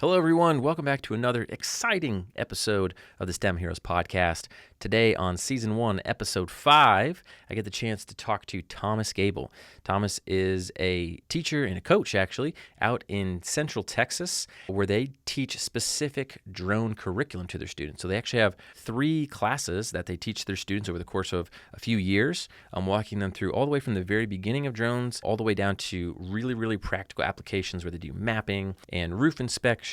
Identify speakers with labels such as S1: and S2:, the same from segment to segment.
S1: Hello, everyone. Welcome back to another exciting episode of the STEM Heroes podcast. Today on Season 1, Episode 5, I get the chance to talk to Thomas Gabel. Thomas is a teacher and a coach, actually, out in Central Texas, where they teach specific drone curriculum to their students. So they actually have 3 classes that they teach their students over the course of a few years. I'm walking them through all the way from the very beginning of drones all the way down to really practical applications where they do mapping and roof inspections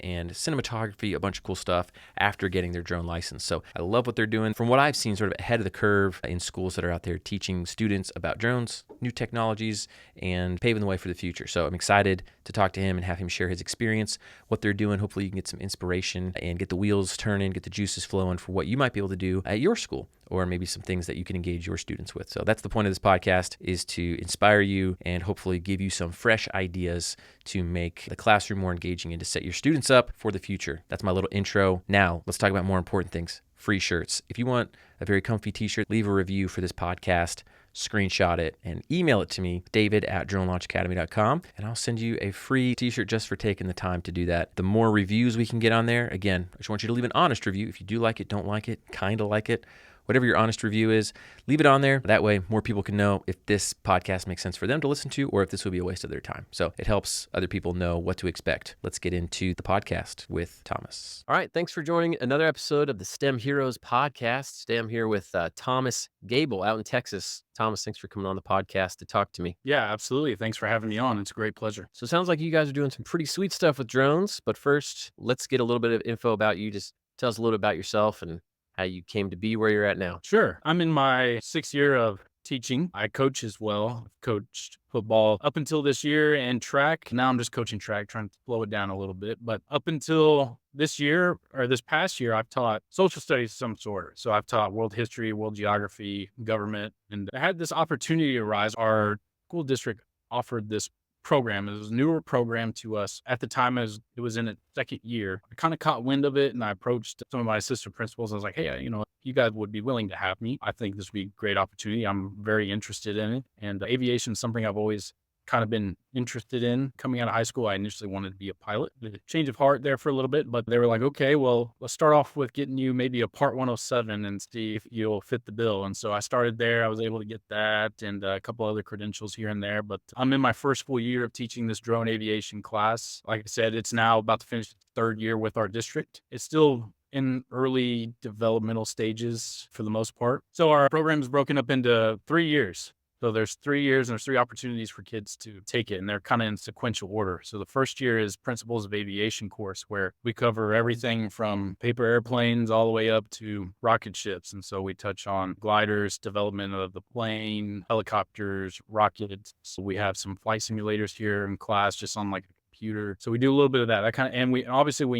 S1: and cinematography, a bunch of cool stuff after getting their drone license. So I love what they're doing. From what I've seen, sort of ahead of the curve in schools that are out there teaching students about drones, new technologies, and paving the way for the future. So I'm excited to talk to him and have him share his experience, what they're doing. Hopefully you can get some inspiration and get the wheels turning, get the juices flowing for what you might be able to do at your school, or maybe some things that you can engage your students with. So that's the point of this podcast, is to inspire you and hopefully give you some fresh ideas to make the classroom more engaging and to set your students up for the future. That's my little intro. Now let's talk about more important things. Free shirts. If you want a very comfy t-shirt, leave a review for this podcast, screenshot it, and email it to me, david@dronelaunchacademy.com, and I'll send you a free t-shirt just for taking the time to do that. The more reviews we can get on there, again, I just want you to leave an honest review. If you do like it, don't like it, kind of like it, whatever your honest review is, leave it on there. That way, more people can know if this podcast makes sense for them to listen to or if this would be a waste of their time. So it helps other people know what to expect. Let's get into the podcast with Thomas. All right. Thanks for joining another episode of the STEM Heroes podcast. Today I'm here with Thomas Gabel out in Texas. Thomas, thanks for coming on the podcast to talk to me.
S2: Yeah, absolutely. Thanks for having me on. It's a great pleasure.
S1: So it sounds like you guys are doing some pretty sweet stuff with drones. But first, let's get a little bit of info about you. Just tell us a little bit about yourself and how you came to be where you're at now.
S2: Sure. I'm in my 6th year of teaching. I coach as well. I've coached football up until this year and track. Now I'm just coaching track, trying to slow it down a little bit. But up until this year or this past year, I've taught social studies of some sort. So I've taught world history, world geography, government, and I had this opportunity arise. Our school district offered this program. It was a newer program to us at the time, as it was in its 2nd year. I kind of caught wind of it, and I approached some of my assistant principals. I was like, hey, you guys would be willing to have me. I think this would be a great opportunity. I'm very interested in it. And aviation is something I've always kind of been interested in. Coming out of high school, I initially wanted to be a pilot. Change of heart there for a little bit, but they were like, okay, well, let's start off with getting you maybe a Part 107 and see if you'll fit the bill. And so I started there. I was able to get that and a couple other credentials here and there, but I'm in my first full year of teaching this drone aviation class. Like I said, it's now about to finish its 3rd year with our district. It's still in early developmental stages for the most part. So our program is broken up into 3 years. So there's 3 years and there's 3 opportunities for kids to take it, and they're kind of in sequential order. So the first year is Principles of Aviation course, where we cover everything from paper airplanes all the way up to rocket ships. And so we touch on gliders, development of the plane, helicopters, rockets. So we have some flight simulators here in class just on like a computer. So we do a little bit of that. And we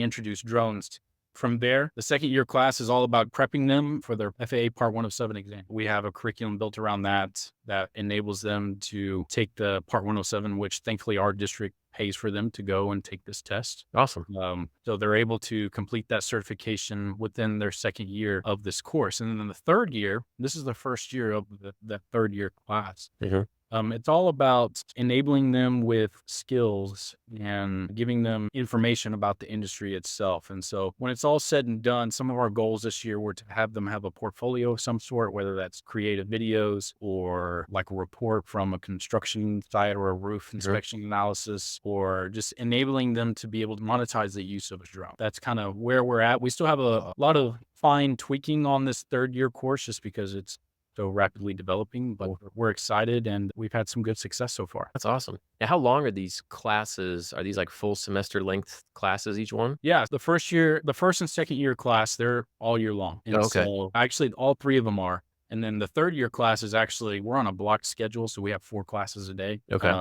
S2: introduce drones. From there, the 2nd year class is all about prepping them for their FAA Part 107 exam. We have a curriculum built around that enables them to take the Part 107, which thankfully our district pays for them to go and take this test.
S1: Awesome.
S2: So they're able to complete that certification within their 2nd year of this course. And then in the 3rd year, this is the first year of the 3rd year class.
S1: Mm-hmm.
S2: It's all about enabling them with skills and giving them information about the industry itself. And so when it's all said and done, some of our goals this year were to have them have a portfolio of some sort, whether that's creative videos or like a report from a construction site or a roof inspection analysis, or just enabling them to be able to monetize the use of a drone. That's kind of where we're at. We still have a lot of fine tweaking on this 3rd year course just because it's so rapidly developing, but we're excited and we've had some good success so far.
S1: That's awesome. Now, how long are these classes? Are these like full semester length classes, each one?
S2: Yeah, the first and 2nd year class, they're all year long. And
S1: Okay.
S2: so actually all 3 of them are. And then the 3rd year class is actually, we're on a blocked schedule. So we have 4 classes a day.
S1: Okay.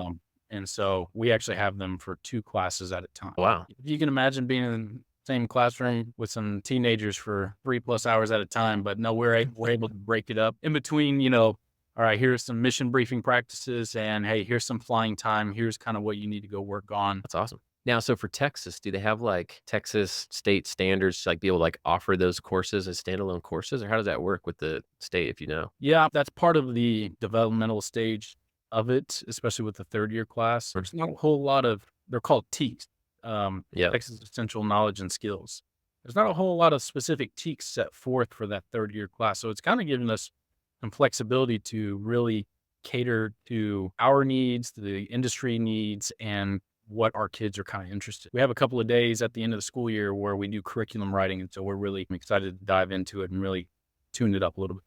S2: And so we actually have them for 2 classes at a time.
S1: Wow.
S2: If you can imagine being in same classroom with some teenagers for 3+ hours at a time. But no, we're able to break it up in between, all right, here's some mission briefing practices and hey, here's some flying time. Here's kind of what you need to go work on.
S1: That's awesome. Now, so for Texas, do they have like Texas state standards to like be able to like offer those courses as standalone courses, or how does that work with the state, if you know?
S2: Yeah, that's part of the developmental stage of it, especially with the 3rd year class. There's not a whole lot of, they're called TEAs.
S1: Yeah.
S2: Texas Essential Knowledge and Skills. There's not a whole lot of specific TEKs set forth for that third year class. So it's kind of giving us some flexibility to really cater to our needs, to the industry needs, and what our kids are kind of interested. We have a couple of days at the end of the school year where we do curriculum writing. And so we're really excited to dive into it and really tune it up a little bit.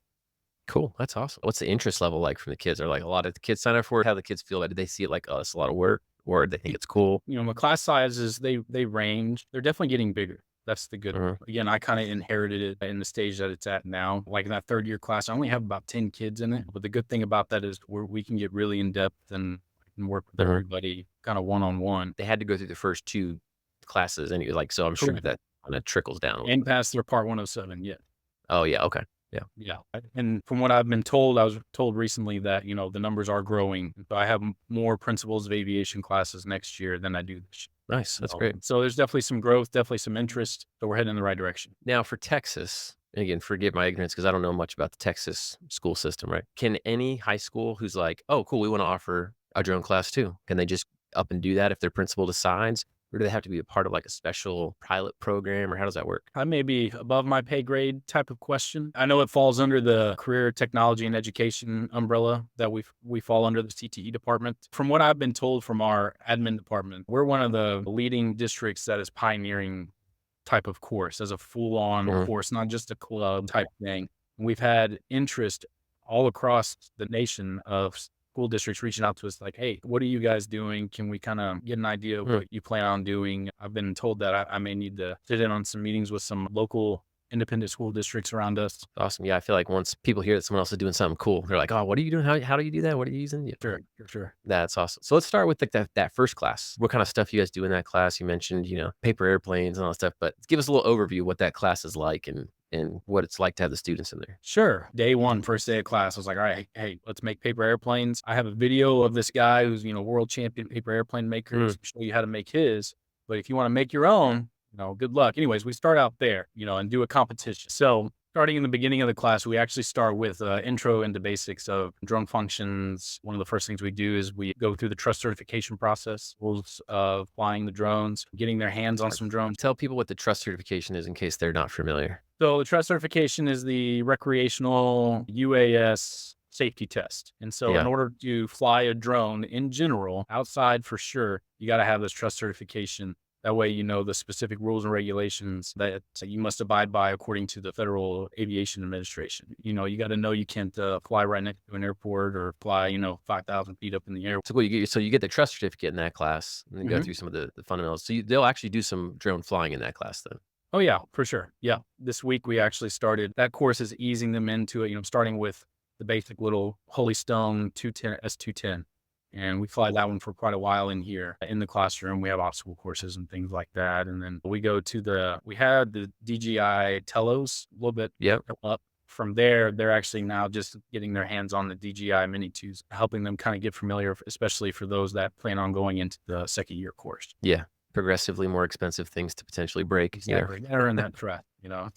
S1: Cool. That's awesome. What's the interest level like from the kids? Are like a lot of the kids sign up for it? How do the kids feel? Did they see it like, oh, it's a lot of work, or they think it's cool?
S2: You know, the class sizes, they range. They're definitely getting bigger. That's the good.
S1: Mhm.
S2: Again, I kind of inherited it in the stage that it's at now. Like in that third year class, I only have about 10 kids in it. But the good thing about that is we can get really in depth and work with
S1: Mhm.
S2: everybody kind of one-on-one.
S1: They had to go through the first 2 classes and like, so I'm sure
S2: Correct.
S1: that kind of trickles down a little
S2: And
S1: bit.
S2: pass their part 107, yeah.
S1: Oh, yeah. Okay. Yeah.
S2: Yeah. And from what I've been told, I was told recently that, you know, the numbers are growing. So I have more principles of aviation classes next year than I do this year.
S1: Nice. That's great.
S2: So there's definitely some growth, definitely some interest. So we're heading in the right direction.
S1: Now for Texas, and again, forgive my ignorance because I don't know much about the Texas school system, right? Can any high school who's like, oh, cool, we want to offer a drone class too, can they just up and do that if their principal decides? Or do they have to be a part of like a special pilot program, or how does that work?
S2: I may be above my pay grade type of question. I know it falls under the career technology and education umbrella that we fall under the CTE department. From what I've been told from our admin department, we're one of the leading districts that is pioneering type of course as a full-on
S1: Mhm.
S2: course, not just a club type thing. We've had interest all across the nation of school districts reaching out to us like, hey, what are you guys doing? Can we kind of get an idea of
S1: Mm.
S2: what you plan on doing? I've been told that I may need to sit in on some meetings with some local independent school districts around us.
S1: Awesome. Yeah, I feel like once people hear that someone else is doing something cool, they're like, oh, what are you doing? How do you do that? What are you using? Yeah.
S2: Sure, sure.
S1: That's awesome. So let's start with like that first class. What kind of stuff you guys do in that class? You mentioned, paper airplanes and all that stuff, but give us a little overview of what that class is like and what it's like to have the students in there.
S2: Sure. Day one, first day of class, I was like, all right, hey, let's make paper airplanes. I have a video of this guy who's, world champion paper airplane maker.
S1: Mm.
S2: Show you how to make his. But if you want to make your own, good luck. Anyways, we start out there, and do a competition. So starting in the beginning of the class, we actually start with intro into basics of drone functions. One of the first things we do is we go through the trust certification process, rules of flying the drones, getting their hands on some drones.
S1: Tell people what the trust certification is in case they're not familiar.
S2: So the trust certification is the recreational UAS safety test. And so
S1: Yeah.
S2: in order to fly a drone in general, outside for sure, you got to have this trust certification. That way, you know the specific rules and regulations that you must abide by according to the Federal Aviation Administration. You got to know you can't fly right next to an airport or fly, 5,000 feet up in the air.
S1: So cool. You get the trust certificate in that class and then go
S2: Mhm.
S1: through some of the fundamentals. So they'll actually do some drone flying in that class then.
S2: Oh, yeah, for sure. Yeah. This week we actually started, that course is easing them into it, starting with the basic little Holy Stone 210, S210. And we fly that one for quite a while in here in the classroom. We have obstacle courses and things like that. And then we go to we had the DJI Telos a little bit
S1: Yep.
S2: up. From there, they're actually now just getting their hands on the DJI Mini 2s, helping them kind of get familiar, especially for those that plan on going into the second year course.
S1: Yeah. Progressively more expensive things to potentially break.
S2: Exactly. They're in that threat.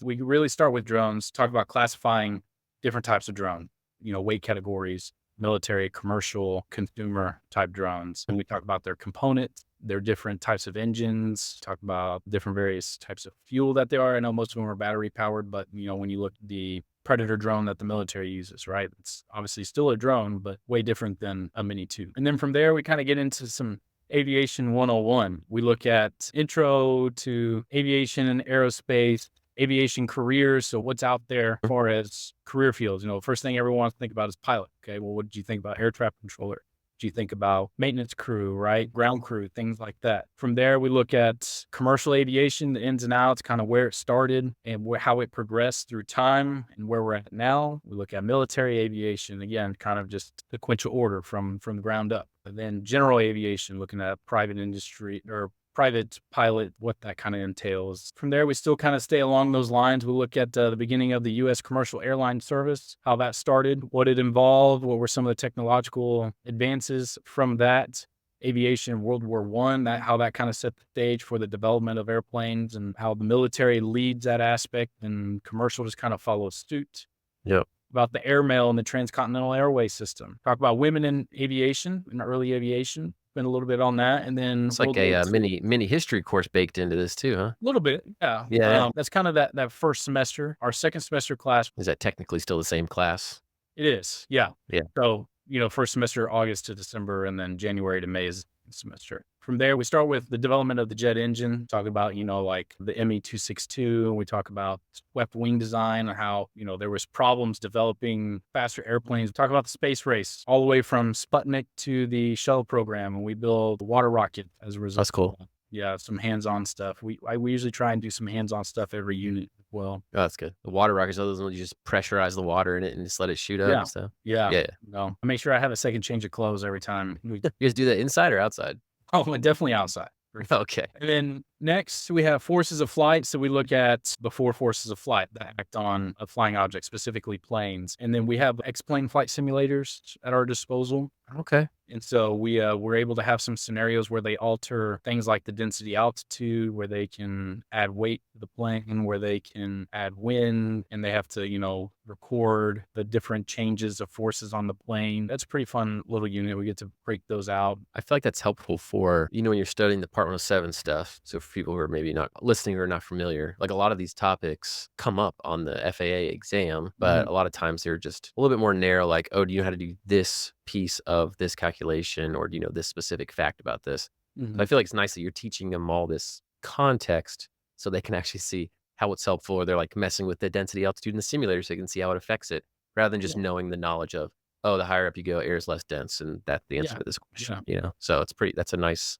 S2: We really start with drones, talk about classifying different types of drone, weight categories, military, commercial, consumer type drones. And we talk about their components, their different types of engines, talk about different various types of fuel that they are. I know most of them are battery powered, but when you look at the Predator drone that the military uses, right? It's obviously still a drone, but way different than a Mini 2. And then from there, we kind of get into some Aviation 101. We look at intro to aviation and aerospace, aviation careers. So what's out there as far as career fields? First thing everyone wants to think about is pilot. Okay. Well, what did you think about air traffic controller? Do you think about maintenance crew, right? Ground crew, things like that. From there, we look at commercial aviation, the ins and outs, kind of where it started and how it progressed through time and where we're at now. We look at military aviation, again, kind of just sequential order from the ground up. And then general aviation, looking at private industry or private pilot, what that kind of entails. From there, we still kind of stay along those lines. We look at the beginning of the U.S. commercial airline service, how that started, what it involved, what were some of the technological advances from that. Aviation, World War I, how that kind of set the stage for the development of airplanes and how the military leads that aspect and commercial just kind of follows suit.
S1: Yep.
S2: About the airmail and the transcontinental airway system. Talk about women in aviation, in early aviation. spend a little bit on that, and then
S1: It's
S2: we'll
S1: like
S2: go
S1: a
S2: to
S1: mini history course baked into this too, huh?
S2: a little bit, yeah.
S1: Yeah, yeah.
S2: That's kind of that first semester. Our second semester class,
S1: Is that technically still the same class?
S2: it is, yeah.
S1: Yeah.
S2: So, first semester, August to December, and then January to May is the semester. From there, we start with the development of the jet engine, talk about, like the ME262, and we talk about swept wing design and how, there was problems developing faster airplanes. We talk about the space race, all the way from Sputnik to the shuttle program, and we build the water rocket as a result.
S1: That's cool.
S2: Yeah, some hands-on stuff. We usually try and do some hands-on stuff every unit as well.
S1: Oh, that's good. The water rockets, those ones you just pressurize the water in it and just let it shoot up
S2: Yeah.
S1: and stuff.
S2: Yeah.
S1: Yeah.
S2: No, I make sure I have a second change of clothes every time.
S1: You guys do that inside or outside?
S2: Oh, definitely outside.
S1: Okay.
S2: And then next we have forces of flight. So we look at before forces of flight that act on a flying object, specifically planes. And then we have X-plane flight simulators at our disposal.
S1: Okay.
S2: And so we're able to have some scenarios where they alter things like the density altitude, where they can add weight to the plane, where they can add wind, and they have to, record the different changes of forces on the plane. That's a pretty fun little unit. We get to break those out.
S1: I feel like that's helpful for, when you're studying the Part 107 stuff. So for people who are maybe not listening or not familiar, like a lot of these topics come up on the FAA exam, but a lot of times they're just a little bit more narrow, like, oh, do you know how to do this piece of this calculation, or do you know this specific fact about this? So I feel like it's nice that you're teaching them all this context so they can actually see how it's helpful, or they're like messing with the density altitude in the simulator so they can see how it affects it, rather than just knowing the knowledge of, oh, the higher up you go, air is less dense, and that's the answer to this question. So that's a nice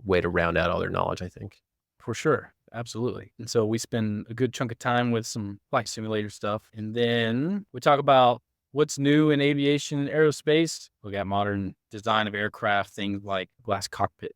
S1: way to round out all their knowledge, I think.
S2: For sure. Absolutely. And so we spend a good chunk of time with some flight simulator stuff. And then we talk about what's new in aviation and aerospace. Look at modern design of aircraft, things like glass cockpit,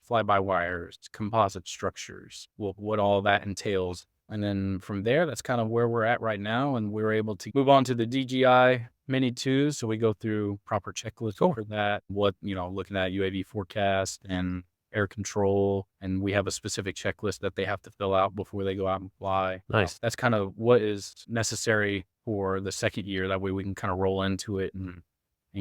S2: fly-by-wires, composite structures, what all that entails. And then from there, that's kind of where we're at right now. And we're able to move on to the DGI Mini 2. So we go through proper checklists for that, looking at UAV forecast and air control. And we have a specific checklist that they have to fill out before they go out and fly.
S1: Nice.
S2: That's kind of what is necessary for the second year. That way we can kind of roll into it and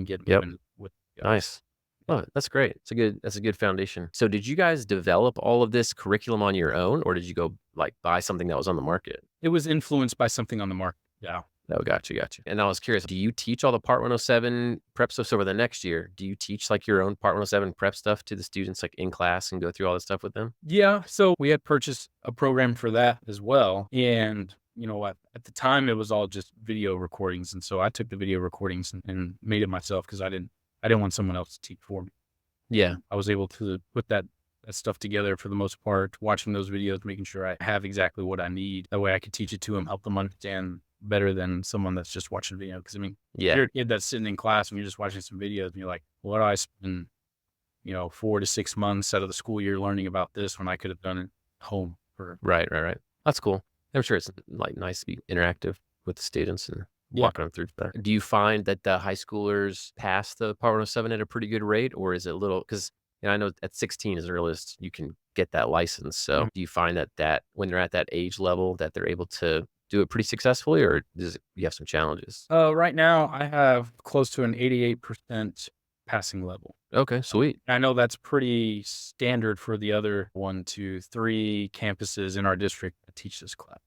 S2: get moving with it.
S1: Nice. Oh, that's great. That's a good foundation. So did you guys develop all of this curriculum on your own, or did you go like buy something that was on the market?
S2: It was influenced by something on the market. Yeah.
S1: Oh, got you. And I was curious, do you teach all the Part 107 prep stuff over the next year? Do you teach like your own Part 107 prep stuff to the students like in class and go through all this stuff with them?
S2: Yeah. So we had purchased a program for that as well. And at the time it was all just video recordings. And so I took the video recordings and made it myself because I didn't want someone else to teach for me.
S1: Yeah.
S2: I was able to put that stuff together for the most part, watching those videos, making sure I have exactly what I need. That way I could teach it to them, help them understand better than someone that's just watching video. Because you're a kid that's sitting in class and you're just watching some videos and you're like, what do I spend, 4 to 6 months out of the school year learning about this when I could have done it home?
S1: Right. That's cool. I'm sure it's like nice to be interactive with the students and walking them through that. Do you find that the high schoolers pass the Part 107 at a pretty good rate, or is it a little, because I know at 16 is the earliest you can get that license. So do you find that when they're at that age level that they're able to do it pretty successfully, or you have some challenges?
S2: Right now I have close to an 88% passing level.
S1: Okay, sweet.
S2: I know that's pretty standard for the other 1, 2, 3 campuses in our district that teach this class.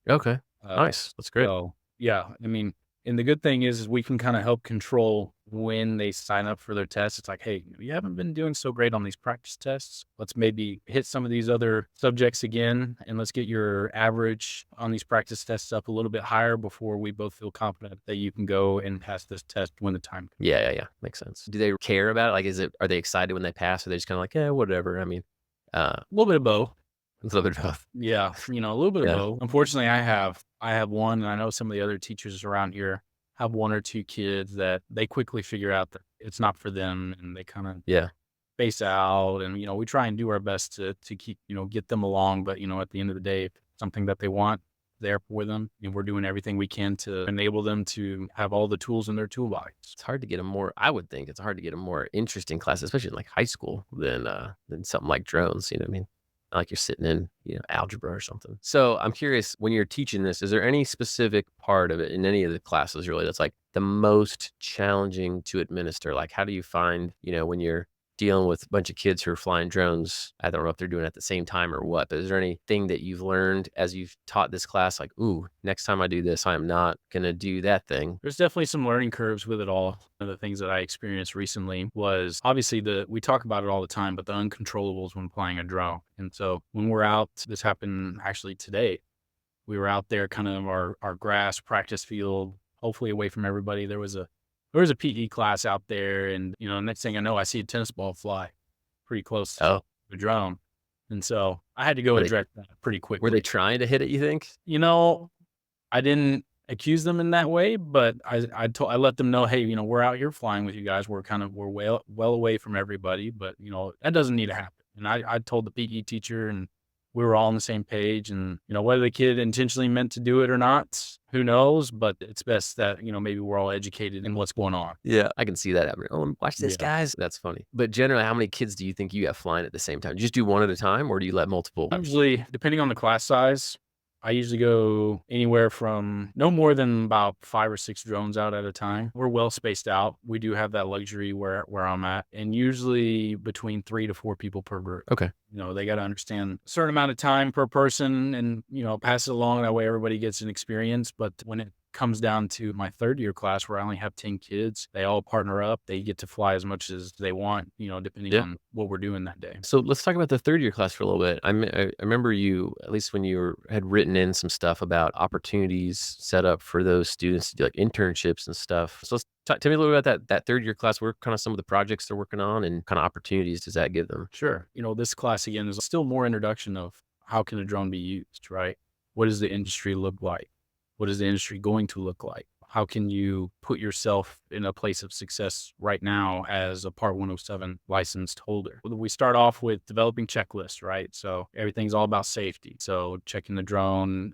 S1: Okay, nice. That's great.
S2: So, yeah, and the good thing is we can kind of help control when they sign up for their tests. It's like, hey, you haven't been doing so great on these practice tests. Let's maybe hit some of these other subjects again, and let's get your average on these practice tests up a little bit higher before we both feel confident that you can go and pass this test when the time comes.
S1: Yeah. Makes sense. Do they care about it? Like, are they excited when they pass, or are they just kind of like, yeah, whatever?
S2: A little bit of both.
S1: A little bit of both.
S2: Yeah, a little bit of both. Unfortunately, I have one, and I know some of the other teachers around here have 1 or 2 kids that they quickly figure out that it's not for them, and they kind of space out. And we try and do our best to keep get them along, but at the end of the day, if it's something that they want, there for them, and we're doing everything we can to enable them to have all the tools in their toolbox.
S1: It's hard to get I would think it's hard to get a more interesting class, especially in like high school, than something like drones. You know what I mean? Like you're sitting in, algebra or something. So I'm curious, when you're teaching this, is there any specific part of it in any of the classes really that's like the most challenging to administer? Like, how do you find, when you're dealing with a bunch of kids who are flying drones. I don't know if they're doing it at the same time or what, but is there anything that you've learned as you've taught this class? Like, ooh, next time I do this, I am not going to do that thing.
S2: There's definitely some learning curves with it all. One of the things that I experienced recently was obviously we talk about it all the time, but the uncontrollables when flying a drone. And so when we're out, this happened actually today. We were out there kind of our grass practice field, hopefully away from everybody. There was a PE class out there, and next thing I know, I see a tennis ball fly pretty close to
S1: Oh,
S2: the drone. And so I had to go
S1: Were they-
S2: address that pretty
S1: were
S2: quickly.
S1: they trying to hit it, you think?
S2: I didn't accuse them in that way, but I let them know, hey, we're out here flying with you guys. We're well away from everybody, but that doesn't need to happen. And I told the PE teacher, and we were all on the same page. And whether the kid intentionally meant to do it or not, who knows? But it's best that maybe we're all educated in what's going on.
S1: Yeah, I can see that happening. Oh, watch this,
S2: Yeah.
S1: guys. That's funny. But generally, how many kids do you think you have flying at the same time? Do you just do one at a time, or do you let multiple?
S2: Usually, depending on the class size, I usually go anywhere from no more than about 5 or 6 drones out at a time. We're well spaced out. We do have that luxury where I'm at, and usually between 3 to 4 people per group.
S1: Okay.
S2: They got to understand a certain amount of time per person and, pass it along. That way everybody gets an experience. But when it comes down to my third year class where I only have 10 kids, they all partner up. They get to fly as much as they want, depending on what we're doing that day.
S1: So let's talk about the third year class for a little bit. I remember you, at least when you had written in some stuff about opportunities set up for those students to do like internships and stuff. So let's tell me a little bit about that third year class. What are kind of some of the projects they're working on and kind of opportunities does that give them?
S2: Sure. This class again is still more introduction of how can a drone be used, right? What does the industry look like? What is the industry going to look like? How can you put yourself in a place of success right now as a Part 107 licensed holder? We start off with developing checklists, right? So everything's all about safety. So checking the drone,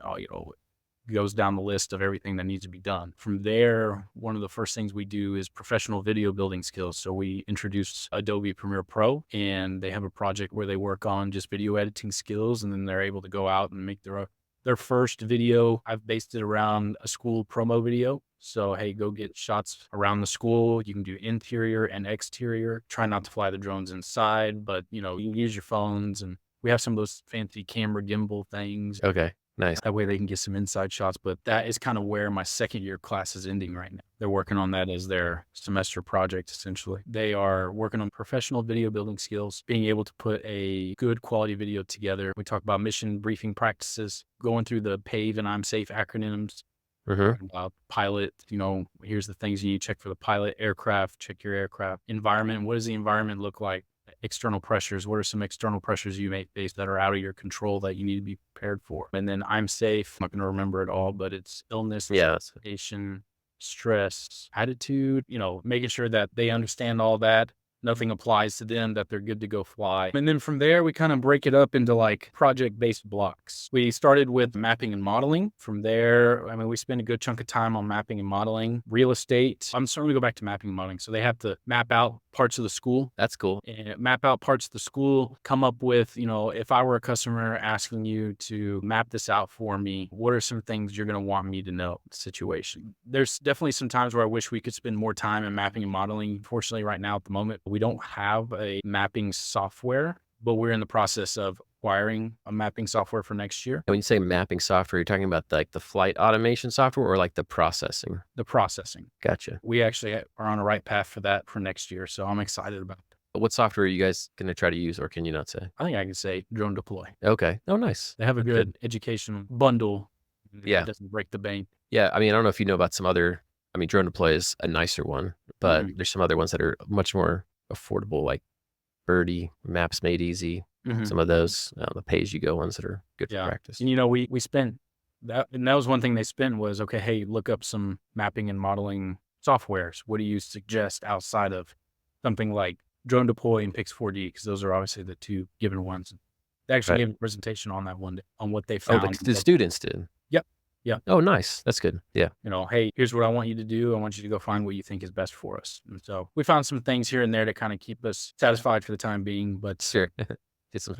S2: goes down the list of everything that needs to be done. From there, one of the first things we do is professional video building skills. So we introduce Adobe Premiere Pro, and they have a project where they work on just video editing skills, and then they're able to go out and make their first video. I've based it around a school promo video. So, hey, go get shots around the school. You can do interior and exterior. Try not to fly the drones inside, but you can use your phones, and we have some of those fancy camera gimbal things.
S1: Okay. Nice.
S2: That way they can get some inside shots. But that is kind of where my second year class is ending right now. They're working on that as their semester project, essentially. They are working on professional video building skills, being able to put a good quality video together. We talk about mission briefing practices, going through the PAVE and I'm Safe acronyms. About pilot, here's the things you need to check for the pilot. Aircraft, check your aircraft. Environment, what does the environment look like? External pressures, what are some external pressures you may face that are out of your control that you need to be prepared for? And then I'm safe. I'm not going to remember it all, but it's illness, suffocation, stress, attitude, making sure that they understand all that. Nothing applies to them, that they're good to go fly. And then from there, we kind of break it up into like project-based blocks. We started with mapping and modeling. From there, we spend a good chunk of time on mapping and modeling. Real estate. I'm starting to go back to mapping and modeling. So they have to map out parts of the school.
S1: That's cool.
S2: And map out parts of the school, come up with, if I were a customer asking you to map this out for me, what are some things you're going to want me to know situation? There's definitely some times where I wish we could spend more time in mapping and modeling. Fortunately, right now at the moment, we don't have a mapping software, but we're in the process of acquiring a mapping software for next year.
S1: And when you say mapping software, you're talking about like the flight automation software or like the processing?
S2: The processing.
S1: Gotcha.
S2: We actually are on a right path for that for next year, so I'm excited about it.
S1: What software are you guys going to try to use, or can you not say?
S2: I think I can say Drone Deploy.
S1: Okay. Oh, nice.
S2: They have a good education bundle.
S1: Yeah.
S2: It doesn't break the bank.
S1: Yeah. I don't know if you know about some other, Drone Deploy is a nicer one, but there's some other ones that are much more affordable, like Birdie, Maps Made Easy, some of those, the pay-as-you-go ones that are good for practice.
S2: And we spent that, and that was one thing they spent was, okay, hey, look up some mapping and modeling softwares. What do you suggest outside of something like Drone Deploy and Pix4D? Because those are obviously the two given ones. They actually gave a presentation on that one day, on what they found.
S1: Oh, the students did?
S2: Yep. Yeah.
S1: Oh, nice. That's good. Yeah.
S2: Hey, here's what I want you to do. I want you to go find what you think is best for us. And so we found some things here and there to kind of keep us satisfied for the time being. But
S1: sure. Get some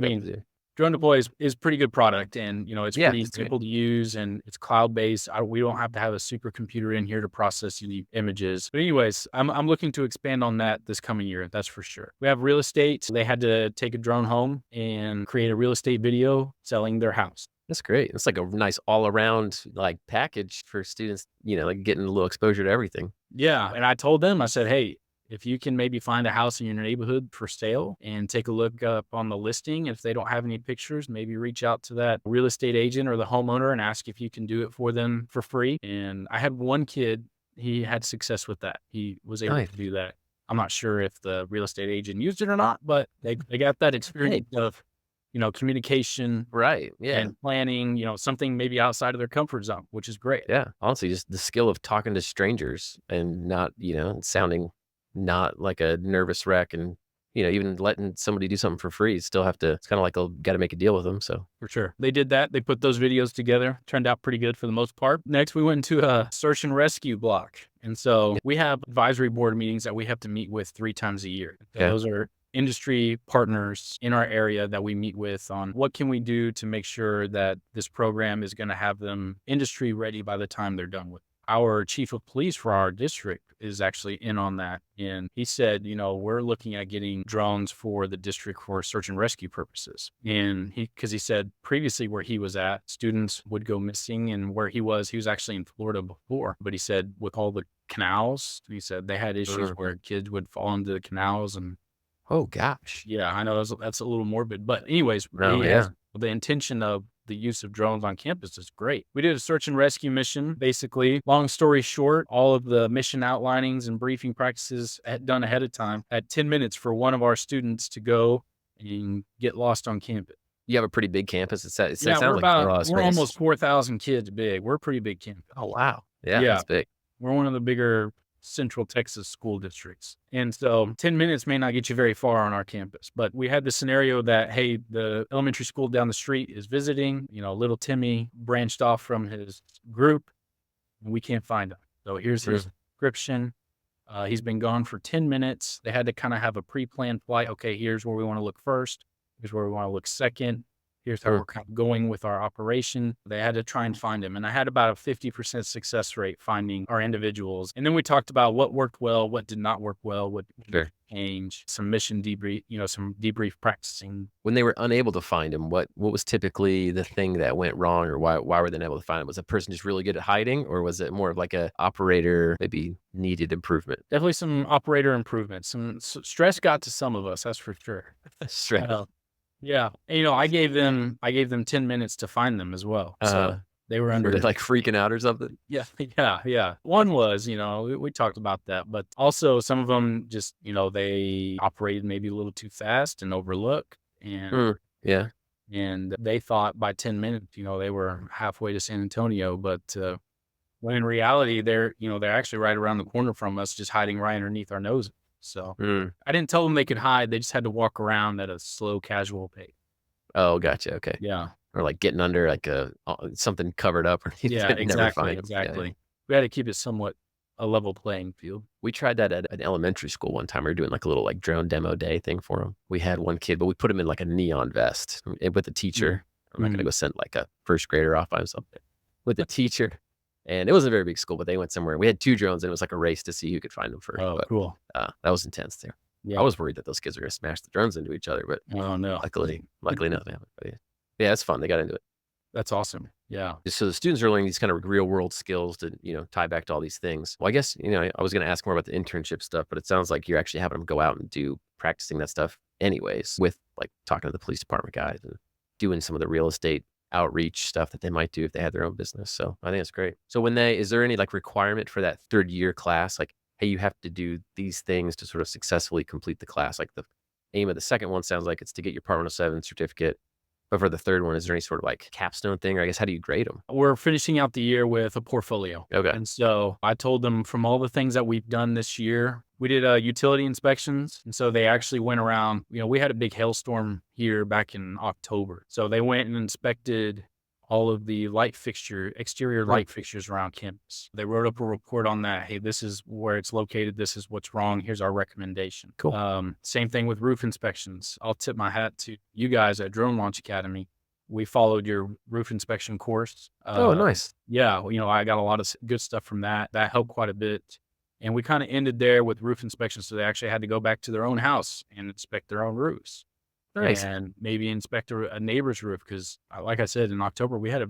S2: Drone Deploy is pretty good product, and it's
S1: Yeah,
S2: pretty
S1: it's great.
S2: simple to use, and it's cloud based. We don't have to have a supercomputer in here to process the images. But anyways, I'm looking to expand on that this coming year. That's for sure. We have real estate. They had to take a drone home and create a real estate video selling their house.
S1: That's great. It's like a nice all around like package for students, like getting a little exposure to everything.
S2: Yeah, and I told them, I said, hey, if you can maybe find a house in your neighborhood for sale and take a look up on the listing, if they don't have any pictures, maybe reach out to that real estate agent or the homeowner and ask if you can do it for them for free. And I had one kid, he had success with that. He was able
S1: Nice.
S2: to do that. I'm not sure if the real estate agent used it or not, but they got that experience of, communication
S1: Right. Yeah.
S2: and planning, something maybe outside of their comfort zone, which is great.
S1: Yeah. Honestly, just the skill of talking to strangers and not, sounding not like a nervous wreck and, even letting somebody do something for free. You still have to, it's kind of like, got to make a deal with them. So
S2: For sure. They did that. They put those videos together. Turned out pretty good for the most part. Next, we went into a search and rescue block. And so we have advisory board meetings that we have to meet with 3 times a year. So
S1: yeah.
S2: those are industry partners in our area that we meet with on what can we do to make sure that this program is going to have them industry ready by the time they're done with it. Our chief of police for our district is actually in on that. And he said, we're looking at getting drones for the district for search and rescue purposes. And because he said previously where he was at, students would go missing, and where he was actually in Florida before. But he said with all the canals, he said they had issues where kids would fall into the canals. And
S1: oh gosh.
S2: yeah, I know that's a little morbid, but anyways, the intention of the use of drones on campus is great. We did a search and rescue mission, basically. Long story short, all of the mission outlinings and briefing practices done ahead of time had 10 minutes for one of our students to go and get lost on campus.
S1: You have a pretty big campus. It sounds
S2: we're almost 4,000 kids big. We're a pretty big campus.
S1: Oh, wow. Yeah, that's big.
S2: We're one of the bigger Central Texas school districts. And so 10 minutes may not get you very far on our campus, but we had the scenario that, hey, the elementary school down the street is visiting, little Timmy branched off from his group and we can't find him. So here's his description. He's been gone for 10 minutes. They had to kind of have a pre-planned flight. Okay, here's where we want to look first. Here's where we want to look second. Here's how we're kind of going with our operation. They had to try and find him. And I had about a 50% success rate finding our individuals. And then we talked about what worked well, what did not work well, what change, some mission debrief, some debrief practicing.
S1: When they were unable to find him, what was typically the thing that went wrong, or why were they unable to find him? Was a person just really good at hiding, or was it more of like a operator maybe needed improvement?
S2: Definitely some operator improvement. Some stress got to some of us, that's for sure.
S1: Stress.
S2: Yeah. And, I gave them 10 minutes to find them as well. So they were under.
S1: Were they like freaking out or something?
S2: Yeah. Yeah. One was, we talked about that, but also some of them just, they operated maybe a little too fast and overlooked. And and they thought by 10 minutes, they were halfway to San Antonio, but when in reality, they're actually right around the corner from us, just hiding right underneath our noses. So I didn't tell them they could hide. They just had to walk around at a slow, casual pace.
S1: Oh, gotcha. Okay.
S2: Yeah.
S1: Or like getting under like something covered up. Or
S2: yeah, exactly. Exactly. We had to keep it somewhat a level playing field.
S1: We tried that at an elementary school one time. We were doing like a little like drone demo day thing for them. We had one kid, but we put him in like a neon vest with a teacher. I'm not going to go send like a first grader off by himself with a teacher. And it wasn't a very big school, but they went somewhere. We had 2 drones, and it was like a race to see who could find them first.
S2: Oh, cool.
S1: That was intense too. Yeah. I was worried that those kids were going to smash the drones into each other, but
S2: oh no,
S1: luckily nothing happened. But yeah, it's fun. They got into it.
S2: That's awesome. Yeah.
S1: So the students are learning these kind of real world skills to, tie back to all these things. Well, I guess, I was going to ask more about the internship stuff, but it sounds like you're actually having them go out and do practicing that stuff anyways, with like talking to the police department guys and doing some of the real estate outreach stuff that they might do if they had their own business. So I think it's great. So is there any like requirement for that 3rd year class? Like, hey, you have to do these things to sort of successfully complete the class. Like the aim of the second one sounds like it's to get your Part 107 certificate. But for the third one, is there any sort of like capstone thing, or I guess, how do you grade them?
S2: We're finishing out the year with a portfolio.
S1: Okay.
S2: And so I told them from all the things that we've done this year, we did utility inspections. And so they actually went around, we had a big hailstorm here back in October. So they went and inspected all of the exterior light fixtures around campus. They wrote up a report on that. Hey, this is where it's located. This is what's wrong. Here's our recommendation.
S1: Cool.
S2: Same thing with roof inspections. I'll tip my hat to you guys at Drone Launch Academy. We followed your roof inspection course.
S1: Oh, nice.
S2: Yeah, I got a lot of good stuff from that. That helped quite a bit. And we kind of ended there with roof inspections. So they actually had to go back to their own house and inspect their own roofs.
S1: Nice.
S2: And maybe inspect a neighbor's roof because, like I said, in October we had a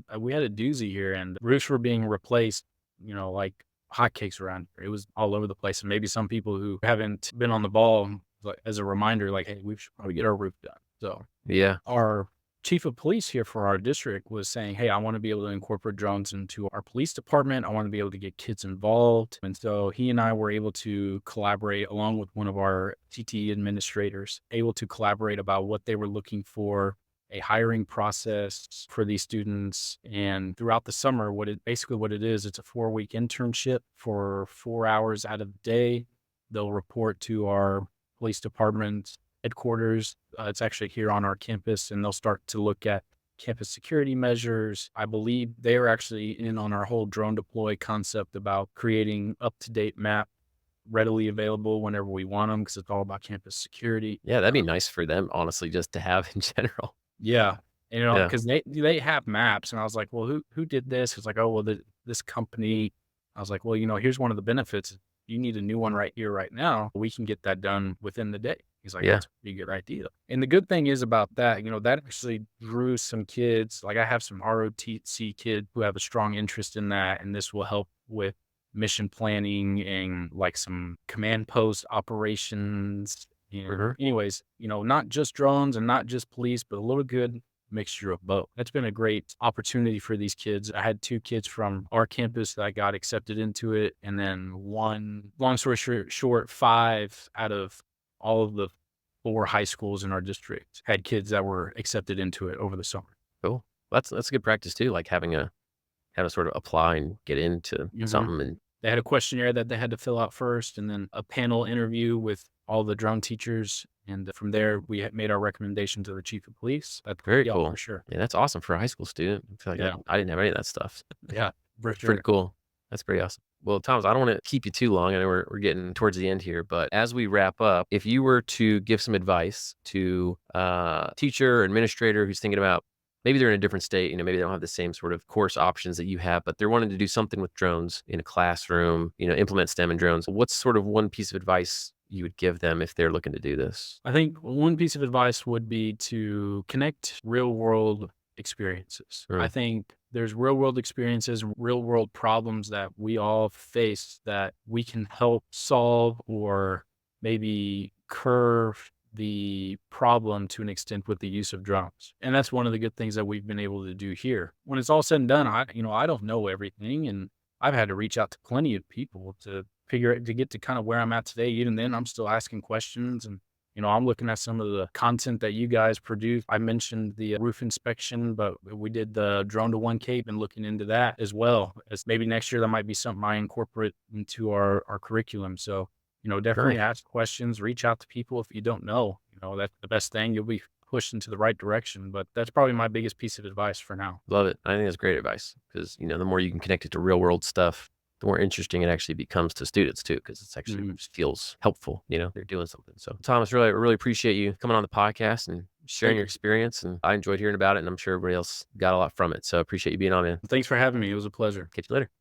S2: doozy here, and roofs were being replaced, like hotcakes around here. It was all over the place, and maybe some people who haven't been on the ball, like, as a reminder, like, hey, we should probably get our roof done. So
S1: Yeah.
S2: our chief of police here for our district was saying, hey, I want to be able to incorporate drones into our police department. I want to be able to get kids involved. And so he and I were able to collaborate along with one of our TTE administrators, able to collaborate about what they were looking for, a hiring process for these students. And throughout the summer, what it is, it's a 4-week internship for 4 hours out of the day. They'll report to our police department headquarters. It's actually here on our campus, and they'll start to look at campus security measures. I believe they're actually in on our whole drone deploy concept about creating up-to-date map readily available whenever we want them, because it's all about campus security.
S1: Yeah, that'd be nice for them, honestly, just to have in general.
S2: Yeah.
S1: Yeah.
S2: Because they have maps, and I was like, well, who did this? It's like, oh, well, this company. I was like, well, here's one of the benefits. You need a new one right here, right now. We can get that done within the day. He's like,
S1: Yeah.
S2: that's a pretty good idea. And the good thing is about that, that actually drew some kids. Like, I have some ROTC kids who have a strong interest in that, and this will help with mission planning and like some command post operations. Anyways, not just drones and not just police, but a little good mixture of both. That's been a great opportunity for these kids. I had 2 kids from our campus that got accepted into it, and then one, long story short, 5 out of all of the 4 high schools in our district had kids that were accepted into it over the summer.
S1: Cool. That's a good practice too, like having a sort of apply and get into something. And
S2: They had a questionnaire that they had to fill out first, and then a panel interview with all the drone teachers. And from there, we had made our recommendation to the chief of police. That's
S1: very cool.
S2: for sure.
S1: Yeah, that's awesome for a high school student. I feel like I didn't have any of that stuff.
S2: Yeah, for sure.
S1: Pretty cool. That's pretty awesome. Well, Thomas, I don't want to keep you too long. I know we're getting towards the end here, but as we wrap up, if you were to give some advice to a teacher or administrator who's thinking about, maybe they're in a different state, maybe they don't have the same sort of course options that you have, but they're wanting to do something with drones in a classroom, implement STEM and drones. What's sort of one piece of advice you would give them if they're looking to do this?
S2: I think one piece of advice would be to connect real world experiences. I think there's real world experiences and real world problems that we all face that we can help solve or maybe curve the problem to an extent with the use of drones. And that's one of the good things that we've been able to do here. When it's all said and done, I don't know everything, and I've had to reach out to plenty of people to get to kind of where I'm at today. Even then, I'm still asking questions, and I'm looking at some of the content that you guys produce. I mentioned the roof inspection, but we did the drone to one Cape and looking into that as well. As maybe next year, that might be something I incorporate into our curriculum. So, definitely ask questions, reach out to people if you don't know. That's the best thing. You'll be pushed into the right direction. But that's probably my biggest piece of advice for now.
S1: Love it. I think that's great advice because, the more you can connect it to real world stuff, the more interesting it actually becomes to students too, because it's actually feels helpful, they're doing something. So Thomas, really appreciate you coming on the podcast and sharing your experience. And I enjoyed hearing about it, and I'm sure everybody else got a lot from it. So I appreciate you being on, man.
S2: Thanks for having me. It was a pleasure.
S1: Catch you later.